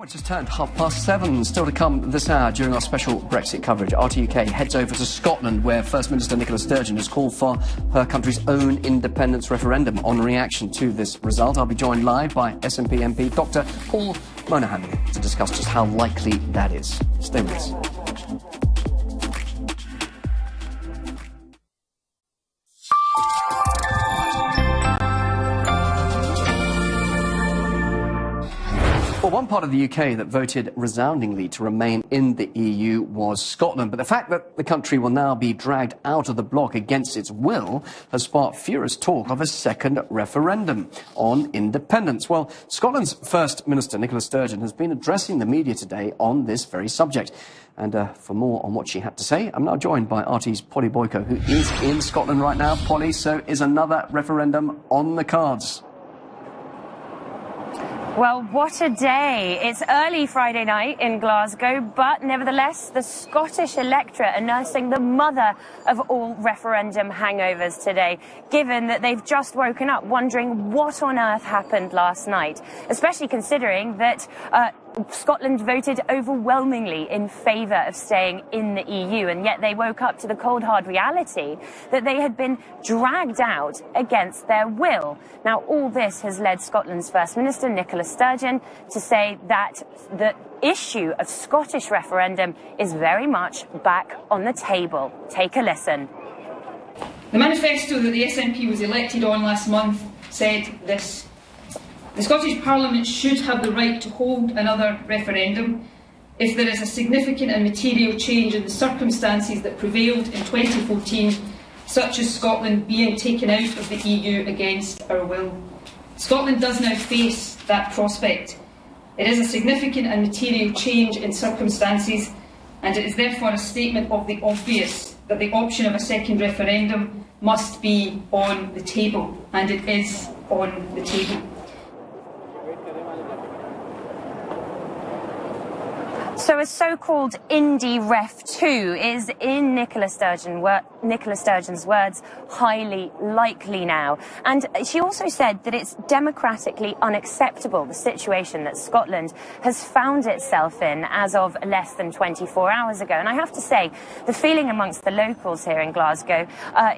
It's just turned 7:30. Still to come this hour during our special Brexit coverage. RTUK heads over to Scotland, where First Minister Nicola Sturgeon has called for her country's own independence referendum on reaction to this result. I'll be joined live by SNP MP Dr. Paul Monaghan to discuss just how likely that is. Stay with us. Well, one part of the UK that voted resoundingly to remain in the EU was Scotland. But the fact that the country will now be dragged out of the bloc against its will has sparked furious talk of a second referendum on independence. Well, Scotland's First Minister, Nicola Sturgeon, has been addressing the media today on this very subject. And for more on what she had to say, I'm now joined by RT's Polly Boyko, who is in Scotland right now. Polly, so is another referendum on the cards? Well, what a day. It's early Friday night in Glasgow, but nevertheless, the Scottish electorate are nursing the mother of all referendum hangovers today, given that they've just woken up wondering what on earth happened last night, especially considering that Scotland voted overwhelmingly in favour of staying in the EU, and yet they woke up to the cold hard reality that they had been dragged out against their will. Now, all this has led Scotland's First Minister, Nicola Sturgeon, to say that the issue of Scottish referendum is very much back on the table. Take a listen. The manifesto that the SNP was elected on last month said this: the Scottish Parliament should have the right to hold another referendum if there is a significant and material change in the circumstances that prevailed in 2014, such as Scotland being taken out of the EU against our will. Scotland does now face that prospect. It is a significant and material change in circumstances, and it is therefore a statement of the obvious that the option of a second referendum must be on the table, and it is on the table. So a so-called Indie Ref 2 is, in Nicola Sturgeon's words, highly likely now. And she also said that it's democratically unacceptable, the situation that Scotland has found itself in as of less than 24 hours ago. And I have to say, the feeling amongst the locals here in Glasgow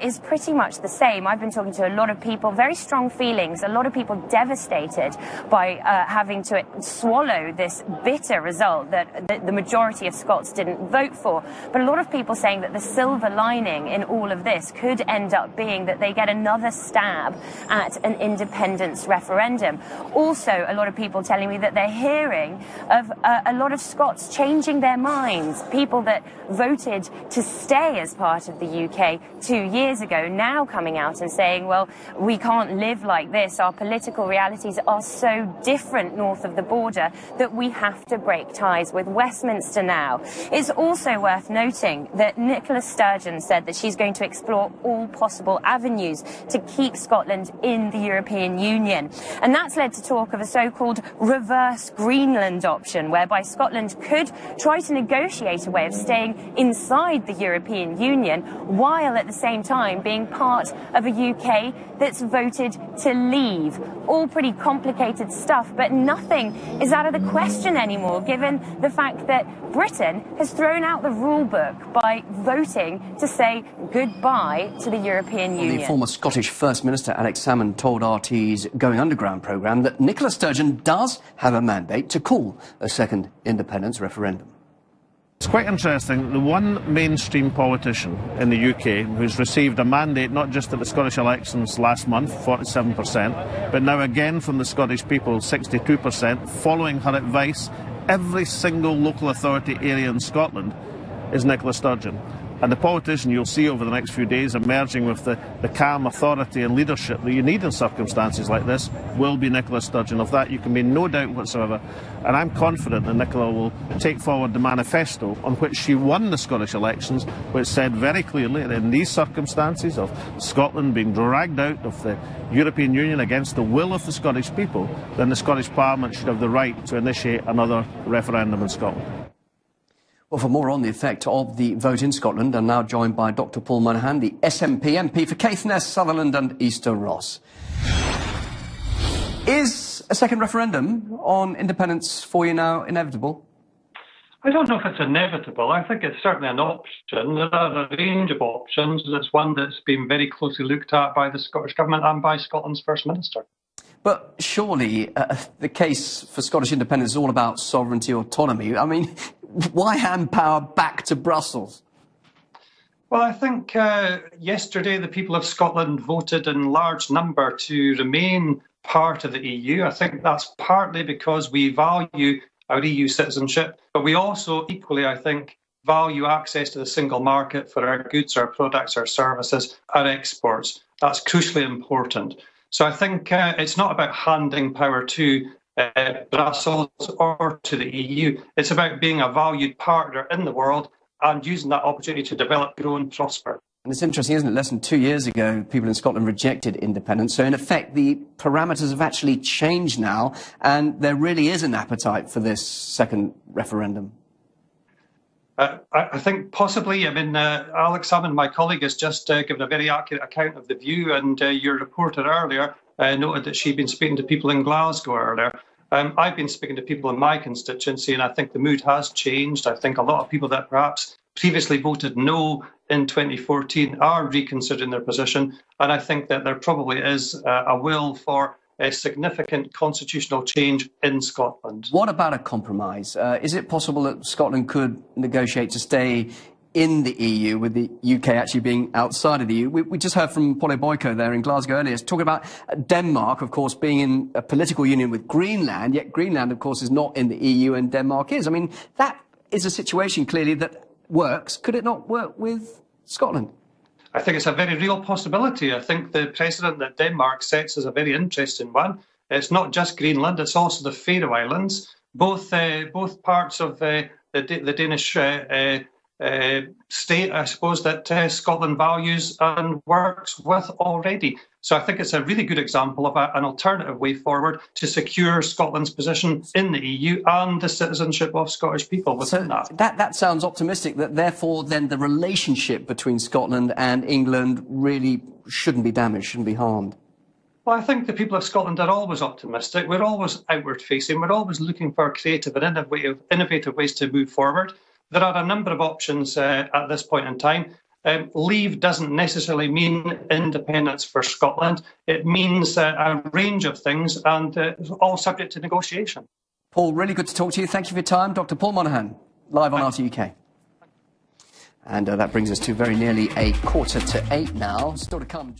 is pretty much the same. I've been talking to a lot of people, very strong feelings, a lot of people devastated by having to swallow this bitter result that the majority of Scots didn't vote for. But a lot of people saying that the silver lining in all of this could end up being that they get another stab at an independence referendum. Also, a lot of people telling me that they're hearing of a lot of Scots changing their minds. People that voted to stay as part of the UK 2 years ago now coming out and saying, well, we can't live like this. Our political realities are so different north of the border that we have to break ties with Westminster now. It's also worth noting that Nicola Sturgeon said that she's going to explore all possible avenues to keep Scotland in the European Union. And that's led to talk of a so-called reverse Greenland option, whereby Scotland could try to negotiate a way of staying inside the European Union while at the same time being part of a UK that's voted to leave. All pretty complicated stuff, but nothing is out of the question anymore, given the fact that Britain has thrown out the rule book by voting to say goodbye to the European Union. The former Scottish First Minister Alex Salmond told RT's Going Underground programme that Nicola Sturgeon does have a mandate to call a second independence referendum. It's quite interesting. The one mainstream politician in the UK who's received a mandate not just at the Scottish elections last month, 47%, but now again from the Scottish people, 62%, following her advice, every single local authority area in Scotland is Nicola Sturgeon. And the politician you'll see over the next few days emerging with the calm authority and leadership that you need in circumstances like this will be Nicola Sturgeon. Of that you can be no doubt whatsoever. And I'm confident that Nicola will take forward the manifesto on which she won the Scottish elections, which said very clearly that in these circumstances of Scotland being dragged out of the European Union against the will of the Scottish people, then the Scottish Parliament should have the right to initiate another referendum in Scotland. Well, for more on the effect of the vote in Scotland, I'm now joined by Dr. Paul Monaghan, the SNP MP for Caithness, Sutherland and Easter Ross. Is a second referendum on independence for you now inevitable? I don't know if it's inevitable. I think it's certainly an option. There are a range of options. It's one that's been very closely looked at by the Scottish Government and by Scotland's First Minister. But surely the case for Scottish independence is all about sovereignty, autonomy. I mean, why hand power back to Brussels? Well, I think yesterday the people of Scotland voted in large number to remain part of the EU. I think that's partly because we value our EU citizenship, but we also equally, I think, value access to the single market for our goods, our products, our services, our exports. That's crucially important. So I think it's not about handing power to Brussels or to the EU. It's about being a valued partner in the world and using that opportunity to develop, grow and prosper. And it's interesting, isn't it? Less than 2 years ago, people in Scotland rejected independence. So in effect, the parameters have actually changed now, and there really is an appetite for this second referendum. I think possibly. I mean, Alex Salmond, my colleague, has just given a very accurate account of the view, and your reporter earlier noted that she'd been speaking to people in Glasgow earlier. I've been speaking to people in my constituency, and I think the mood has changed. I think a lot of people that perhaps previously voted no in 2014 are reconsidering their position, and I think that there probably is a will for a significant constitutional change in Scotland. What about a compromise? Is it possible that Scotland could negotiate to stay in the EU, with the UK actually being outside of the EU? We just heard from Paul Monaghan there in Glasgow earlier, talking about Denmark, of course, being in a political union with Greenland, yet Greenland, of course, is not in the EU and Denmark is. I mean, that is a situation clearly that works. Could it not work with Scotland? I think it's a very real possibility. I think the precedent that Denmark sets is a very interesting one. It's not just Greenland, it's also the Faroe Islands, both parts of the Danish state, I suppose, that Scotland values and works with already. So I think it's a really good example of an alternative way forward to secure Scotland's position in the EU and the citizenship of Scottish people within that. That sounds optimistic, that therefore then the relationship between Scotland and England really shouldn't be damaged, shouldn't be harmed. Well, I think the people of Scotland are always optimistic. We're always outward facing. We're always looking for creative and innovative ways to move forward. There are a number of options at this point in time. Leave doesn't necessarily mean independence for Scotland. It means a range of things, and it's all subject to negotiation. Paul, really good to talk to you. Thank you for your time. Dr. Paul Monaghan, live on RTUK. And that brings us to very nearly 7:45 now. Still to come.